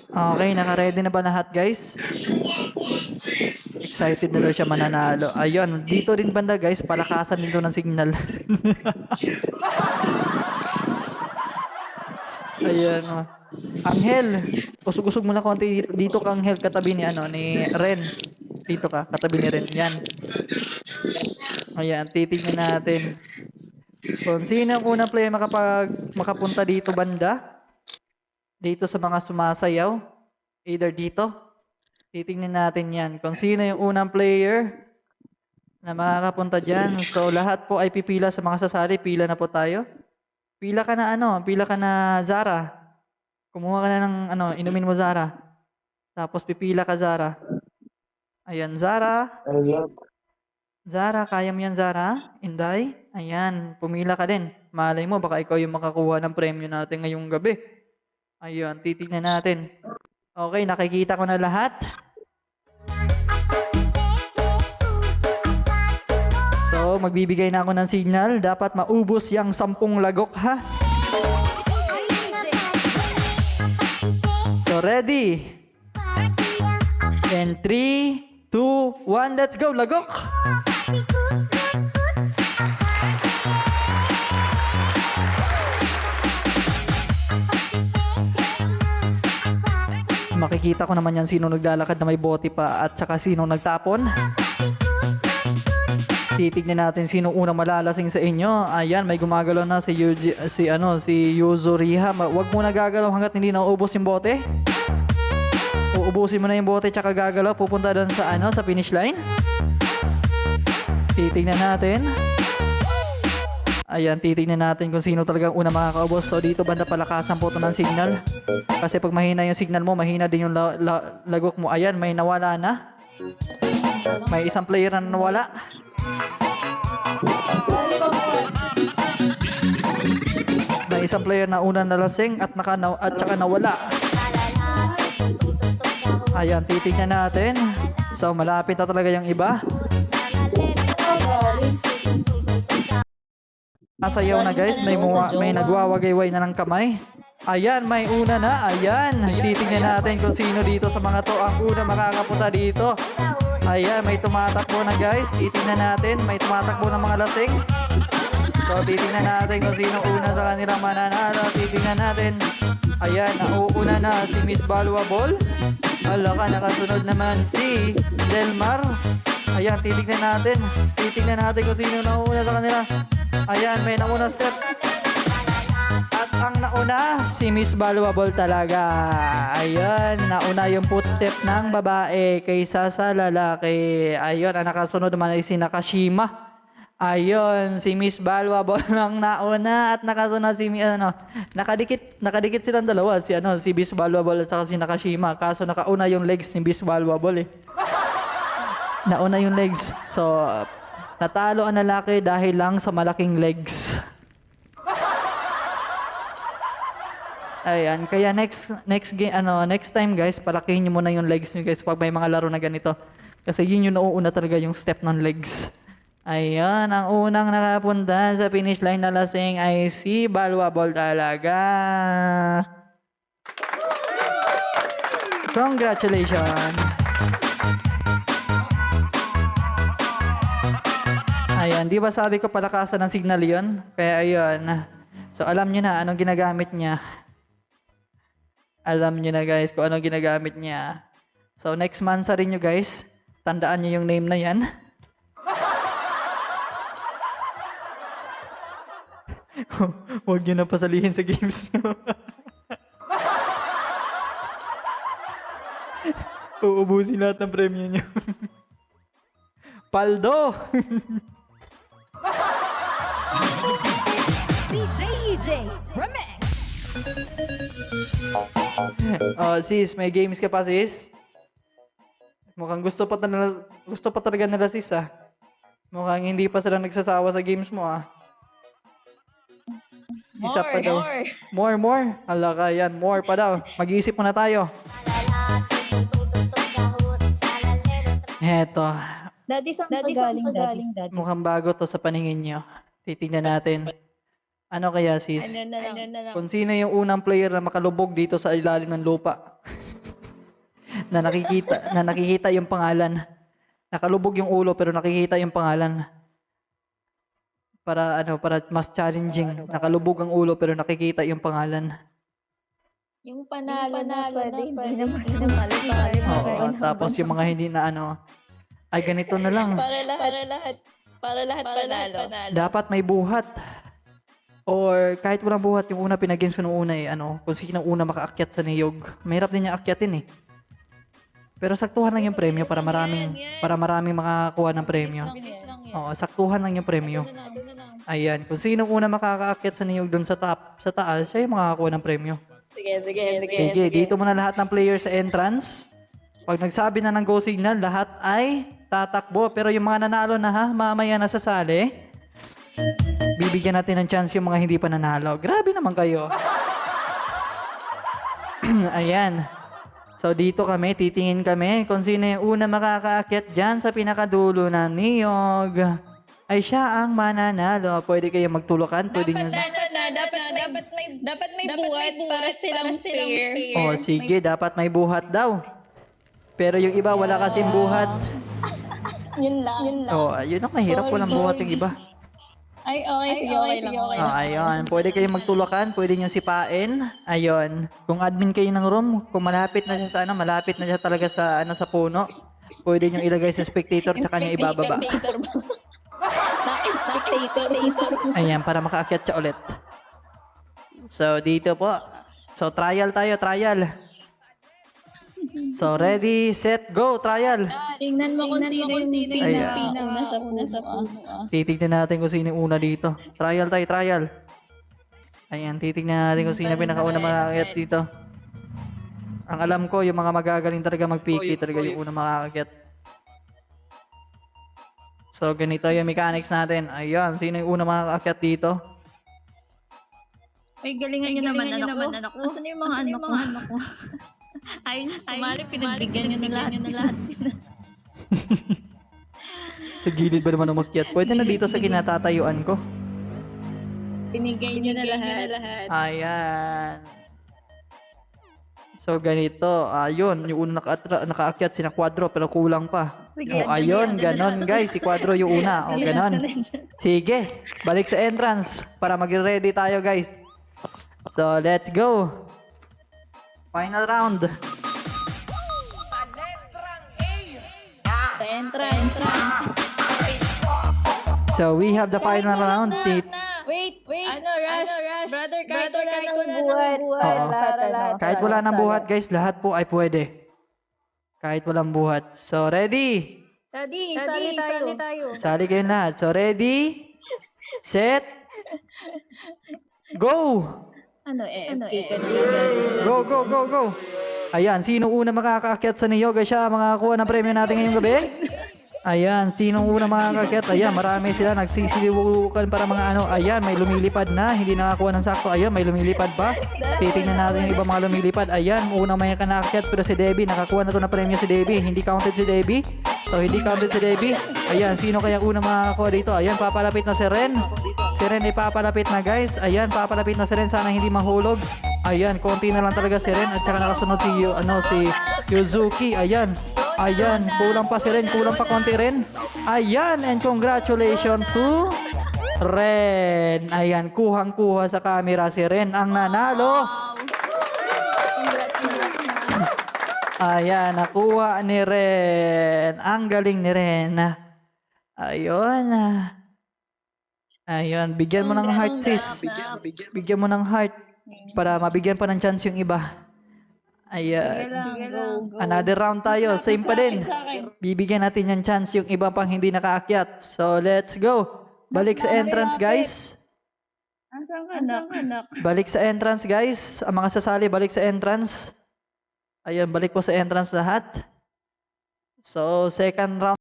Okay, naka-ready na ba lahat, guys? Excited na daw siya mananalo. Ayun, dito rin banda, guys, palakasan din to ng signal. Ayan, oh. Angel, usog-usog mo na konti dito. Dito ka, Angel, katabi ni, ni Ren. Dito ka, katabi ni Ren. Yan. Ayan, titignan natin. Kung sino ang unang player makapunta dito banda. Dito sa mga sumasayaw. Either dito. Titignan natin yan. Kung sino yung unang player na makakapunta dyan. So, lahat po ay pipila sa mga sasali. Pila na po tayo. Pila ka na pila ka na Zara. Kumuha ka na ng inumin mo Zara. Tapos pipila ka Zara. Ayan, Zara. Zara, kaya mo yan Zara? Inday? Ayan, pumila ka din. Malay mo, baka ikaw yung makakuha ng premyo natin ngayong gabi. Ayan, titignan natin. Okay, nakikita ko na lahat. So, magbibigay na ako ng signal. Dapat maubos yung 10 lagok, ha? So, ready? And 3, 2, 1, let's go, lagok! Makikita ko naman yan sino naglalakad na may bote pa at saka sino nagtapon. Titignan natin sino unang malalasing sa inyo. Ayan, may gumagalaw na si Yuzo Riha. Wag mo na gagalaw hanggat hindi nauubos yung bote. Uubusin mo na yung bote tsaka gagalaw pupunta doon sa sa finish line. Titignan natin. Ayan, titignan natin kung sino talagang una makakaubos. So dito banda palakasan po ito ng signal. Kasi pag mahina yung signal mo, mahina din yung lagok mo. Ayan, may nawala na. May isang player na nawala. May isang player na unang nalasing at saka nawala. Ayan, titignan natin. So malapit na talaga yung iba. Nasayaw na guys, may nagwawagayway na ng kamay. Ayan, may una na. Ayan, titignan natin kung sino dito sa mga to ang una makakapunta dito. Ayan, may tumatakbo na guys. Titignan natin, may tumatakbo ng mga lasing. So, titignan natin kung sino una sa kanila mananalo. Titignan natin. Ayan, nauuna na si Miss Valuable. Hala ka, nakasunod naman si Delmar. Ayan, titignan natin. Titignan natin kung sino nauna sa kanila. Ayan, may nauna step. At ang nauna, si Miss Valuable talaga. Ayan, nauna yung footstep ng babae kaysa sa lalaki. Ayun, ang nakasunod naman ay si Nakashima. Ayun, si Miss Valuable ang nauna at nakasunod si nakadikit silang dalawa, si Miss Valuable at saka si Nakashima. Kaso nakauna yung legs ni Miss Valuable eh. Nauna yung legs. So, natalo ang lalaki dahil lang sa malaking legs. Ayan, kaya next time guys, palakihin niyo muna yung legs niyo guys pag may mga laro na ganito. Kasi yun yung nauuna talaga yung step ng legs. Ayan, ang unang nakapunta sa finish line na lasing ay si Valuable talaga. Congratulations! Ayan, di ba sabi ko palakasan ng signal yun? Kaya ayun. So alam nyo na anong ginagamit niya. Alam nyo na guys kung anong ginagamit niya. So next month sa rin nyo guys, tandaan nyo yung name na yan. Huwag nyo na pasalihin sa games nyo. Uubusin lahat ng premyo nyo. Paldo! DJ EJ Remix. Oh, sis, may games ka pa, sis? Mukhang gusto pa talaga nila, sis, ah. Mukhang hindi pa sila nagsasawa sa games mo, ah. Isa pa daw. More. Hala ka, yan. More pa daw. Mag-iisip muna tayo. Eto. Daddy, saan ka galing, Daddy? Mukhang bago to sa paningin nyo. Titignan natin. Ano kaya, sis? Ano na lang. Kung sino yung unang player na makalubog dito sa ilalim ng lupa. na nakikita yung pangalan. Nakalubog yung ulo pero nakikita yung pangalan. Para mas challenging. Nakalubog ang ulo pero nakikita yung pangalan. Yung panalo na pwede hindi naman sumali. Oo, tapos yung mga hindi na ay ganito na lang. Para lahat panalo. Dapat may buhat. Or kahit walang buhat, yung una pinag-games ko nung una kung sino una makaakyat sa niyog. Mahirap din niya akyatin eh. Pero saktuhan lang yung premyo para maraming makakuha ng premyo. Bilis lang yan. Oo, saktuhan lang yung premyo. Ayan, kung sino una makakaakyat sa niyog doon sa taas, siya yung makakakuha ng premyo. Sige, dito muna lahat ng players sa entrance. Pag nagsabi na ng go signal, lahat ay tatakbo. Pero yung mga nanalo na mamaya na sa sali, bibigyan natin ng chance yung mga hindi pa nanalo. Grabe naman kayo. Ayan. So dito titingin kami kung sino yung una makakaakyat dyan sa pinakadulo ng niyog. Ay siya ang mananalo. Pwede kayo magtulukan. Pwede nyo... Dapat may buhat para silang fair. Oh, sige. Dapat may buhat daw. Pero yung iba wala kasing buhat. Yun lang. Oh, yun ang mahirap. Walang buhat yung iba. Ay, okay. Sige, okay lang. Oh, ayun. Pwede kayong magtulakan, pwede nyo sipain. Ayun. Kung admin kayo ng room, kung malapit na siya sa malapit na siya talaga sa sa puno, pwede nyo ilagay sa spectator tsaka nyo ibababa. Spectator. Ayan, para makaakyat siya ulit. So, dito po. So, trial tayo, trial. So, ready, set, go, trial. Tingnan mo kung sino yung pinauna sa puno. Titignan natin kung sino yung una dito. Trial tayo, trial. Ayan, titignan natin kung sino pinakauna makakakyat dito. Ang alam ko, yung mga magagaling talaga mag-piki talaga yung una makakakyat. So, ganito yung mechanics natin. Ayun, sino yung una makakakyat dito? Ay, galingan nyo naman, anak ko. Asan yung mga anak ko? Ayun na sumali, pinagbigyan nyo na lahat. Sa gilid ba naman umakyat? Pwede na dito sa kinatatayuan ko. Binigay nyo na lahat. Ayan. So, ganito. Ayun, yung una nakaakyat, sina Quadro, pero kulang pa. Sige, oh, ayun, ganon guys. Si Quadro yung una. O, ganon. Sige, balik sa entrance para mag-ready tayo guys. So, let's go. Final round. Sa entrance. So, we have the final round. Wait. Rush. Brother, kahit wala nang buhat. Lahat. Kahit wala nang buhat, guys, lahat po ay pwede. Kahit walang buhat. So, ready? Ready, sali tayo. Sali kayo lahat. So, ready? Set? Go! Go! Ayan, sino una makakaakyat sa niyog? Siya makakakuha ng premyo natin ngayong gabi? Ayan, sino una makakaakyat? Ayan, marami sila nagsisilibukan para mga Ayan, may lumilipad na, hindi nakakuha ng sakto. Ayan, may lumilipad pa. Titingnan natin yung ibang mga lumilipad. Ayan, unang may kanaakyat pero si Debbie, nakakuha na to na premyo si Debbie. Hindi counted si Debbie. So, hindi counted si Debbie. Ayan, sino kaya unang makakakuha dito? Ayan, papalapit na si Ren. Si Ren ay papalapit na guys. Ayan, papalapit na si Ren. Sana hindi mahulog. Ayan, konti na lang talaga si Ren. At saka nakasunod si Yuzuki. Ayan, kulang pa si Ren. Kulang pa konti Ren. Ayan, and congratulations to Ren. Ayan, kuhang-kuha sa camera si Ren. Ang nanalo. Congrats. Ayan, nakuha ni Ren. Ang galing ni Ren. Ayun, bigyan mo ng heart, sis. Bigyan mo ng heart para mabigyan pa ng chance yung iba. Ayan. Another round tayo. Same pa din. Bibigyan natin yung chance yung iba pang hindi nakaakyat. So, let's go. Balik sa entrance, guys. Balik sa entrance, guys. Ang mga sasali, balik sa entrance. Ayan, balik po sa entrance lahat. So, second round.